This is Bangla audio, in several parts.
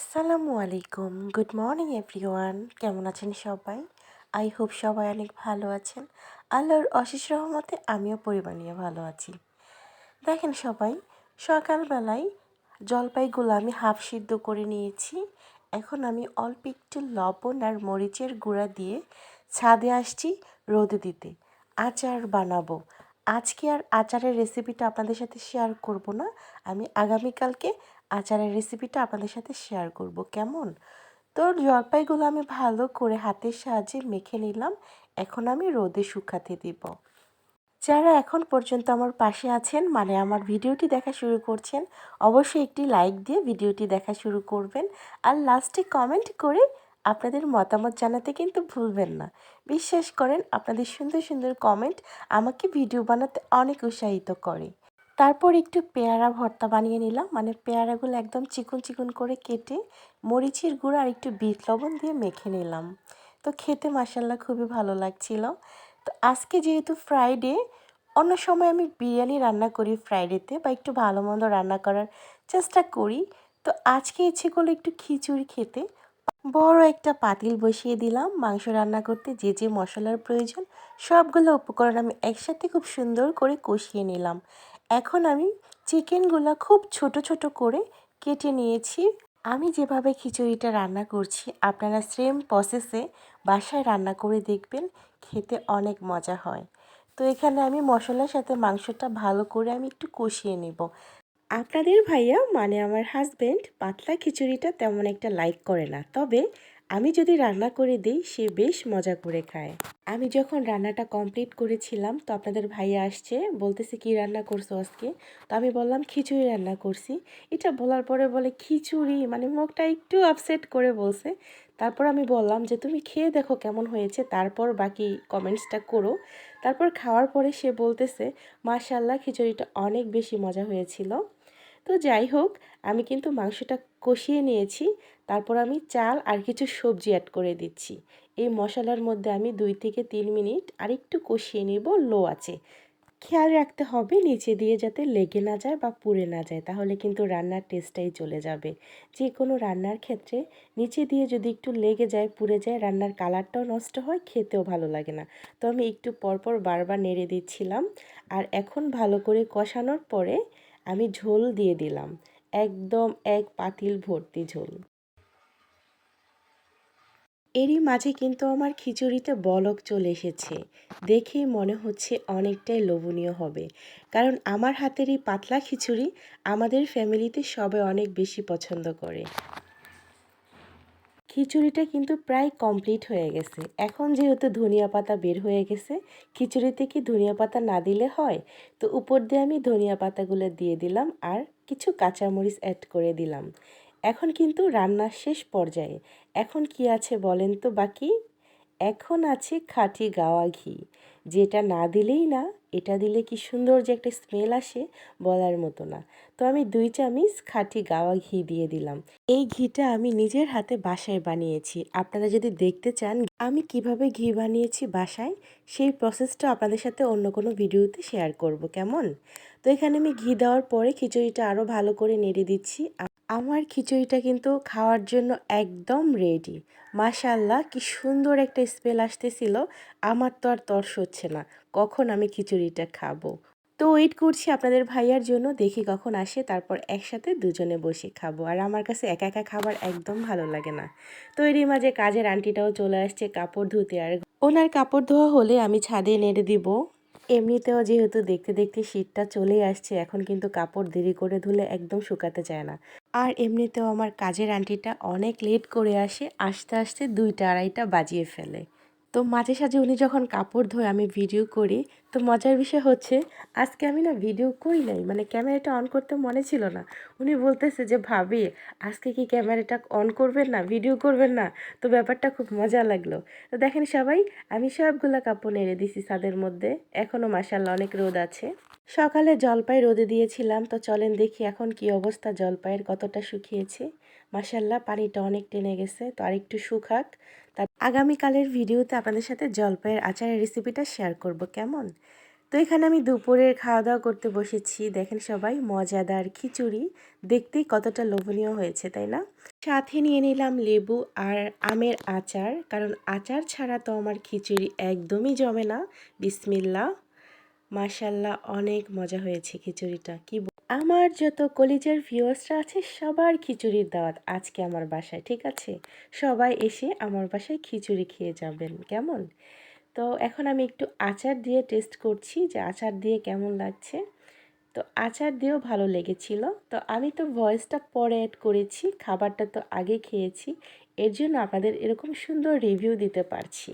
আসসালামু আলাইকুম, গুড মর্নিং এভরিওয়ান। কেমন আছেন সবাই? আই হোপ সবাই অনেক ভালো আছেন। আল্লাহর অশেষ রহমতে আমিও পরিবার নিয়ে ভালো আছি। দেখেন সবাই, সকালবেলায় জলপাইগুলো আমি হাফ সিদ্ধ করে নিয়েছি। এখন আমি অল্প একটু লবণ আর মরিচের গুঁড়া দিয়ে ছাদে আসছি রোদে দিতে। আচার বানাবো। আজকে আর আচারের রেসিপিটা আপনাদের সাথে শেয়ার করব না। আমি আগামীকালকে আচারের রেসিপিটা আপনাদের সাথে শেয়ার করব, কেমন? তো জলপাইগুলো আমি ভালো করে হাতের সাহায্যে মেখে নিলাম। এখন আমি রোদে শুকাতে দিব। যারা এখন পর্যন্ত আমার পাশে আছেন, মানে আমার ভিডিওটি দেখা শুরু করছেন, অবশ্যই একটি লাইক দিয়ে ভিডিওটি দেখা শুরু করবেন। আর লাস্টে কমেন্ট করে আপনাদের মতামত জানাতে কিন্তু ভুলবেন না। বিশ্বাস করেন, আপনাদের সুন্দর সুন্দর কমেন্ট আমাকে ভিডিও বানাতে অনেক উৎসাহিত করে। তারপর একটু পেয়ারা ভর্তা বানিয়ে নিলাম, মানে পেয়ারাগুলো একদম চিকন চিকন করে কেটে মরিচের গুঁড়ো আর একটু বিট লবণ দিয়ে মেখে নিলাম। তো খেতে মাশাল্লাহ খুবই ভালো লাগছিল। তো আজকে যেহেতু ফ্রাইডে, অন্য সময় আমি বিরিয়ানি রান্না করি ফ্রাইডেতে, বা একটু ভালো মন্দ রান্না করার চেষ্টা করি। তো আজকে ইচ্ছে করলো একটু খিচুড়ি খেতে। বড় একটা পাতিল বসিয়ে দিলাম মাংস রান্না করতে যে যে মশলার প্রয়োজন সবগুলো উপকরণ আমি একসাথে খুব সুন্দর করে কষিয়ে নিলাম। এখন আমি চিকেনগুলো খুব ছোট ছোট করে কেটে নিয়েছি। আমি যেভাবে খিচুড়িটা রান্না করছি আপনারা সেম প্রসেসে বাসায় রান্না করে দেখবেন, খেতে অনেক মজা হয়। তো এখানে আমি মশলার সাথে মাংসটা ভালো করে আমি একটু কষিয়ে নেব। আপনাদের ভাইয়া, মানে আমার হাজব্যান্ড, পাতলা খিচুড়িটা তেমন একটা লাইক করে না, তবে আমি যদি রান্না করে দিই সে বেশ মজা করে খায়। আমি যখন রান্নাটা কমপ্লিট করেছিলাম তো আপনাদের ভাইয়া আসছে, বলতেছে কি রান্না করছো আজকে। তো আমি বললাম খিচুড়ি রান্না করছি। এটা বলার পরে বলে খিচুড়ি, মানে মুখটা একটু আপসেট করে বলছে। তারপর আমি বললাম যে তুমি খেয়ে দেখো কেমন হয়েছে, তারপর বাকি কমেন্টসটা করো। তারপর খাওয়ার পরে সে বলতেছে মাশাআল্লাহ খিচুড়িটা অনেক বেশি মজা হয়েছিল। তো যাই হোক, আমি কিন্তু মাংসটা কষিয়ে নিয়েছি। তারপর আমি চাল আর কিছু সবজি অ্যাড করে দিচ্ছি। এই মশলার মধ্যে আমি 2 থেকে 3 মিনিট আরেকটু কষিয়ে নেব লো আছে। খেয়াল রাখতে হবে নিচে দিয়ে যাতে লেগে না যায় বা পুড়ে না যায়, তাহলে কিন্তু রান্নার টেস্টটাই চলে যাবে। যে কোনো রান্নার ক্ষেত্রে নিচে দিয়ে যদি একটু লেগে যায়, পুড়ে যায়, রান্নার কালারটাও নষ্ট হয়, খেতেও ভালো লাগে না। তো আমি একটু পরপর বারবার নেড়ে দিচ্ছিলাম। আর এখন ভালো করে কষানোর পরে আমি ঝোল দিয়ে দিলাম, একদম এক পাতিল ভর্তি ঝোল। এরই মাঝে কিন্তু আমার খিচুড়িতে বলক চলে এসেছে। দেখেই মনে হচ্ছে অনেকটাই লোভনীয় হবে, কারণ আমার হাতের এই পাতলা খিচুড়ি আমাদের ফ্যামিলিতে সবাই অনেক বেশি পছন্দ করে। খিচুড়িটা কিন্তু প্রায় কমপ্লিট হয়ে গেছে। এখন যেহেতু ধনিয়া পাতা বের হয়ে গেছে, খিচুড়িতে কি ধনিয়া পাতা না দিলে হয়? তো উপর দিয়ে আমি ধনিয়া পাতাগুলো দিয়ে দিলাম আর কিছু কাঁচামরিচ অ্যাড করে দিলাম। এখন কিন্তু রান্নার শেষ পর্যায়ে। এখন কি আছে বলেন তো বাকি? এখন আছে খাঁটি গাওয়া ঘি, যেটা না দিলেই না। এটা দিলে কি সুন্দর যে একটা স্মেল আসে, বলার মতো না। তো আমি 2 চামচ খাঁটি গাওয়া ঘি দিয়ে দিলাম। এই ঘিটা আমি নিজের হাতে বাসায় বানিয়েছি। আপনারা যদি দেখতে চান আমি কিভাবে ঘি বানিয়েছি বাসায়, সেই প্রসেসটা আপনাদের সাথে অন্য কোনো ভিডিওতে শেয়ার করব, কেমন? তো এখানে আমি ঘি দেওয়ার পরে খিচুড়িটা আরও ভালো করে নেড়ে দিচ্ছি। আমার খিচুড়িটা কিন্তু খাওয়ার জন্য একদম রেডি। মাশাআল্লাহ, কি সুন্দর একটা স্মেল আসতেছিল। আমার তো আর তর্স হচ্ছে না কখন আমি খিচুড়িটা খাবো। তো ওয়েট করছি আপনাদের ভাইয়ার জন্য, দেখি কখন আসে, তারপর একসাথে দুজনে বসে খাবো। আর আমার কাছে একা একা খাবার একদম ভালো লাগে না। তো এরই মাঝে কাজের আন্টিটাও চলে আসছে কাপড় ধুতে, আর ওনার কাপড় ধোয়া হলে আমি ছাদে নেড়ে দিব। এমনিতেও যেহেতু দেখতে দেখতে শীতটা চলেই আসছে, এখন কিন্তু কাপড় দেরি করে ধুলে একদম শুকাতে চায় না। আর এমনিতেও আমার কাজের আন্টিটা অনেক লেট করে আসে, আসতে আসতে 2টা 2:30টা বাজিয়ে ফেলে। তো মাঝে সাঝে উনি যখন কাপড় ধোয় আমি ভিডিও করি। তো মজার বিষয় হচ্ছে আজকে আমি না ভিডিও করি নাই, মানে ক্যামেরাটা অন করতে মনে ছিল না। উনি বলতেছে যে ভাবি আজকে কি ক্যামেরাটা অন করবেন না, ভিডিও করবেন না? তো ব্যাপারটা খুব মজা লাগলো। তো দেখেন সবাই, আমি সবগুলা কাপড় নেড়ে দিছি ছাদের মধ্যে। এখনও মাশাআল্লাহ অনেক রোদ আছে। সকালে জলপাই রোদে দিয়েছিলাম, তো চলেন দেখি এখন কি অবস্থা, জলপাইয়ের কতটা শুকিয়েছে। মাশাআল্লাহ পানিটা অনেক টেনে গেছে, তো আরেকটু শুকাক। তার আগামীকালের ভিডিওতে আপনাদের সাথে জলপাইয়ের আচারের রেসিপিটা শেয়ার করব, কেমন? তো এখানে আমি দুপুরের খাওয়া দাওয়া করতে বসেছি। দেখেন সবাই, মজাদার খিচুড়ি, দেখতেই কতটা লোভনীয় হয়েছে তাই না? সাথে নিয়ে নিলাম লেবু আর আমের আচার, কারণ আচার ছাড়া তো আমার খিচুড়ি একদমই জমে না। বিসমিল্লাহ, মাশাল্লাহ, অনেক মজা হয়েছে খিচুড়িটা। আমার যত কলিজার ভিউয়ার্সরা আছে সবার খিচুড়ির দাওয়াত আজকে আমার বাসায়, ঠিক আছে? সবাই এসে আমার বাসায় খিচুড়ি খেয়ে যাবেন, কেমন? তো এখন আমি একটু আচার দিয়ে টেস্ট করছি যে আচার দিয়ে কেমন লাগছে। তো আচার দিয়েও ভালো লেগেছিল। তো আমি তো ভয়েসটা পরে অ্যাড করেছি, খাবারটা তো আগে খেয়েছি, এর জন্য আপনাদের এরকম সুন্দর রিভিউ দিতে পারছি।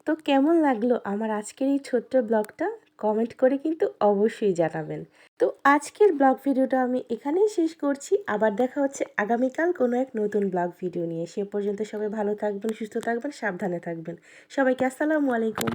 তো কেমন লাগলো আমার আজকের এই ছোট্ট ব্লগটা, কমেন্ট করে কিন্তু অবশ্যই জানাবেন। তো আজকের ব্লগ ভিডিওটা আমি এখানেই শেষ করছি। আবার দেখা হচ্ছে আগামীকাল কোনো এক নতুন ব্লগ ভিডিও নিয়ে। সে পর্যন্ত সবাই ভালো থাকবেন, সুস্থ থাকবেন, সাবধানে থাকবেন। সবাইকে আসসালামু আলাইকুম।